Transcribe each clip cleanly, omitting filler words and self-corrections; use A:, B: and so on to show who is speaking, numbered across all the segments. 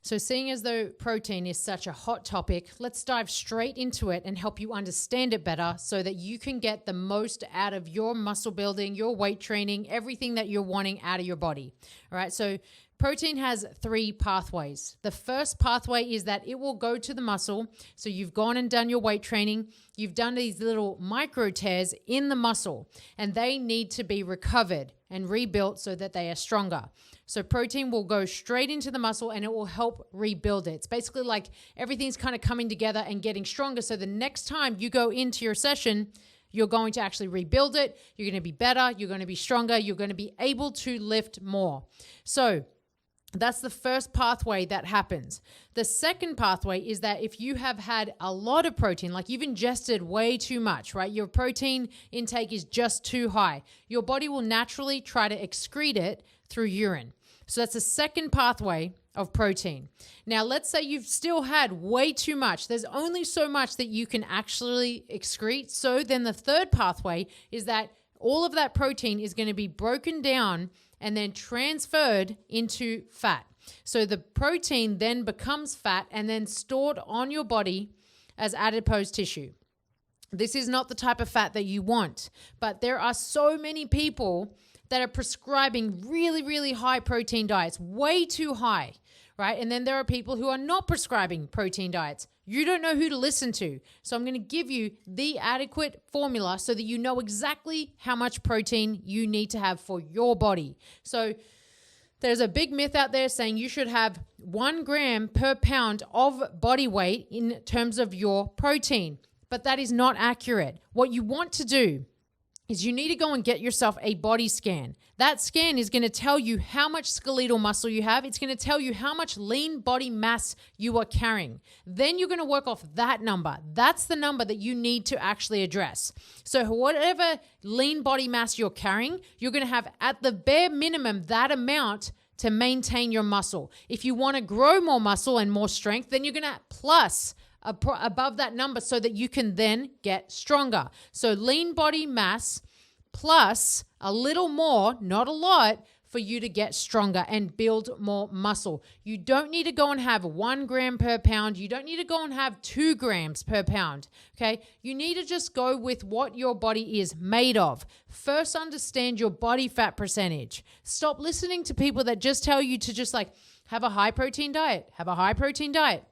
A: So seeing as though protein is such a hot topic, let's dive straight into it and help you understand it better so that you can get the most out of your muscle building, your weight training, everything that you're wanting out of your body. All right. So protein has 3 pathways. The first pathway is that it will go to the muscle. So you've gone and done your weight training. You've done these little micro tears in the muscle, and they need to be recovered and rebuilt so that they are stronger. So protein will go straight into the muscle and it will help rebuild it. It's basically like everything's kind of coming together and getting stronger. So the next time you go into your session, you're going to actually rebuild it. You're going to be better. You're going to be stronger. You're going to be able to lift more. So that's the first pathway that happens. The second pathway is that if you have had a lot of protein, like you've ingested way too much, right? Your protein intake is just too high. Your body will naturally try to excrete it through urine. So that's the second pathway of protein. Now, let's say you've still had way too much. There's only so much that you can actually excrete. So then the third pathway is that all of that protein is going to be broken down and then transferred into fat. So the protein then becomes fat and then stored on your body as adipose tissue. This is not the type of fat that you want, but there are so many people that are prescribing really, really high protein diets, way too high, right? And then there are people who are not prescribing protein diets. You don't know who to listen to. So I'm going to give you the adequate formula so that you know exactly how much protein you need to have for your body. So there's a big myth out there saying you should have 1 gram per pound of body weight in terms of your protein, but that is not accurate. What you want to do is you need to go and get yourself a body scan. That scan is going to tell you how much skeletal muscle you have. It's going to tell you how much lean body mass you are carrying. Then you're going to work off that number. That's the number that you need to actually address. So whatever lean body mass you're carrying, you're going to have at the bare minimum that amount to maintain your muscle. If you want to grow more muscle and more strength, then you're going to plus above that number so that you can then get stronger. So lean body mass plus a little more, not a lot, for you to get stronger and build more muscle. You don't need to go and have 1 gram per pound. You don't need to go and have 2 grams per pound, okay? You need to just go with what your body is made of. First, understand your body fat percentage. Stop listening to people that just tell you to just like have a high protein diet, have a high protein diet.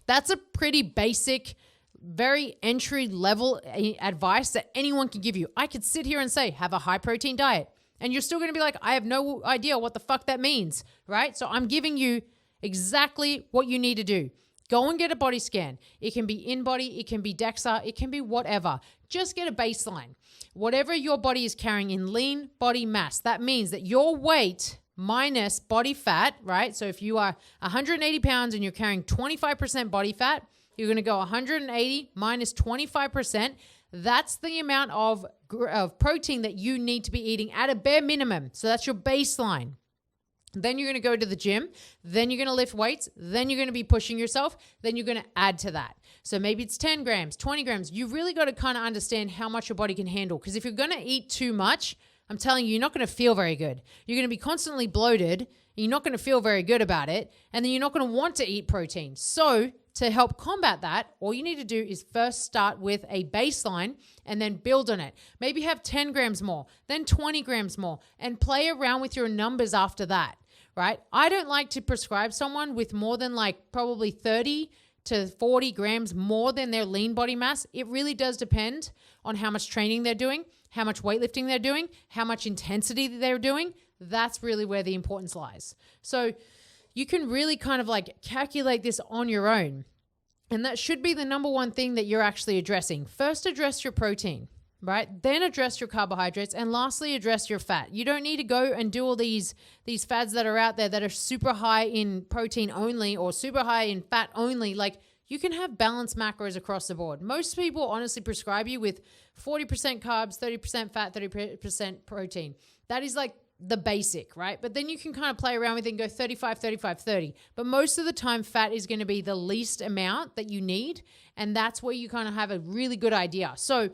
A: That's a pretty basic, very entry level advice that anyone can give you. I could sit here and say, have a high protein diet. And you're still going to be like, I have no idea what the fuck that means, right? So I'm giving you exactly what you need to do. Go and get a body scan. It can be in-body, it can be DEXA, it can be whatever. Just get a baseline. Whatever your body is carrying in lean body mass, that means that your weight minus body fat, right? So if you are 180 pounds and you're carrying 25% body fat, you're going to go 180 minus 25%. That's the amount of protein that you need to be eating at a bare minimum. So that's your baseline. Then you're going to go to the gym. Then you're going to lift weights. Then you're going to be pushing yourself. Then you're going to add to that. So maybe it's 10 grams, 20 grams. You really got to kind of understand how much your body can handle. Because if you're going to eat too much, I'm telling you, you're not going to feel very good. You're going to be constantly bloated. You're not going to feel very good about it. And then you're not going to want to eat protein. So to help combat that, all you need to do is first start with a baseline and then build on it. Maybe have 10 grams more, then 20 grams more, and play around with your numbers after that, right? I don't like to prescribe someone with more than like probably 30 to 40 grams more than their lean body mass. It really does depend on how much training they're doing, how much weightlifting they're doing, how much intensity they're doing. That's really where the importance lies. So you can really kind of like calculate this on your own. And that should be the number one thing that you're actually addressing. First, address your protein, right? Then address your carbohydrates. And lastly, address your fat. You don't need to go and do all these fads that are out there that are super high in protein only or super high in fat only. Like, you can have balanced macros across the board. Most people honestly prescribe you with 40% carbs, 30% fat, 30% protein. That is like the basic, right? But then you can kind of play around with it and go 35, 35, 30. But most of the time, fat is going to be the least amount that you need. And that's where you kind of have a really good idea. So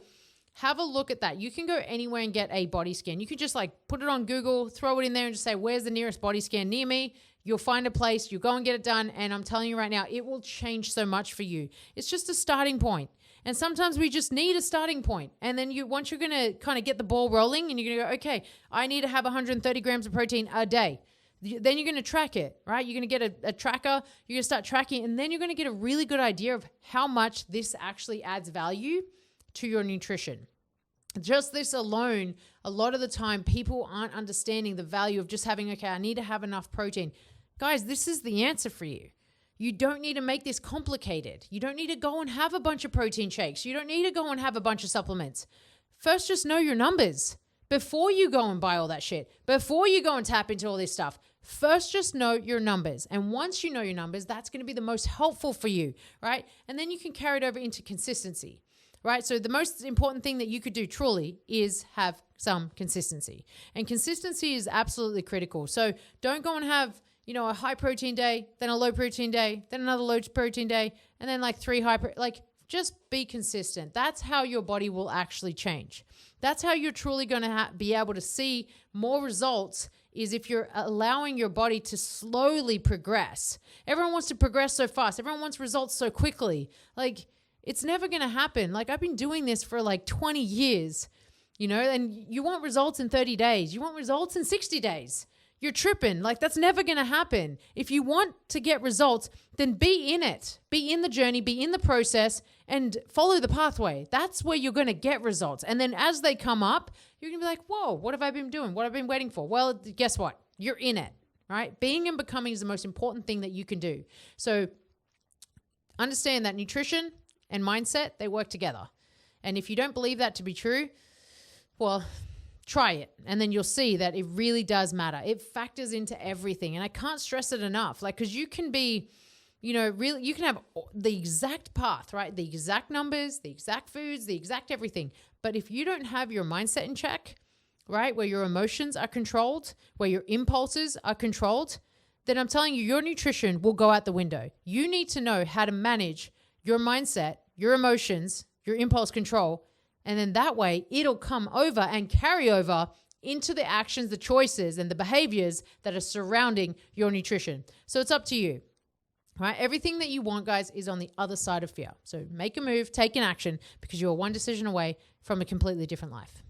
A: have a look at that. You can go anywhere and get a body scan. You could just like put it on Google, throw it in there and just say, where's the nearest body scan near me? You'll find a place, you go and get it done. And I'm telling you right now, it will change so much for you. It's just a starting point. And sometimes we just need a starting point. And then once you're going to kind of get the ball rolling and you're going to go, okay, I need to have 130 grams of protein a day. Then you're going to track it, right? You're going to get a tracker. You're going to start tracking, and then you're going to get a really good idea of how much this actually adds value to your nutrition. Just this alone, a lot of the time, people aren't understanding the value of just having, okay, I need to have enough protein. Guys, this is the answer for you. You don't need to make this complicated. You don't need to go and have a bunch of protein shakes. You don't need to go and have a bunch of supplements. First, just know your numbers before you go and buy all that shit, before you go and tap into all this stuff. First, just know your numbers. And once you know your numbers, that's going to be the most helpful for you, right? And then you can carry it over into consistency, right? So the most important thing that you could do truly is have some consistency. And consistency is absolutely critical. So don't go and have, a high protein day, then a low protein day, then another low protein day, and then like 3 just be consistent. That's how your body will actually change. That's how you're truly going to be able to see more results, is if you're allowing your body to slowly progress. Everyone wants to progress so fast. Everyone wants results so quickly. Like, it's never going to happen. Like, I've been doing this for like 20 years, and you want results in 30 days. You want results in 60 days. You're tripping. Like, that's never going to happen. If you want to get results, then be in it. Be in the journey, be in the process, and follow the pathway. That's where you're going to get results. And then as they come up, you're going to be like, whoa, what have I been doing? What have I been waiting for? Well, guess what? You're in it, right? Being and becoming is the most important thing that you can do. So understand that nutrition and mindset, they work together. And if you don't believe that to be true, well, try it. And then you'll see that it really does matter. It factors into everything. And I can't stress it enough. Like, because you can be, really, you can have the exact path, right? The exact numbers, the exact foods, the exact everything. But if you don't have your mindset in check, right, where your emotions are controlled, where your impulses are controlled, then I'm telling you, your nutrition will go out the window. You need to know how to manage your mindset, your emotions, your impulse control. And then that way it'll come over and carry over into the actions, the choices, and the behaviors that are surrounding your nutrition. So it's up to you, right? Everything that you want, guys, is on the other side of fear. So make a move, take an action, because you're one decision away from a completely different life.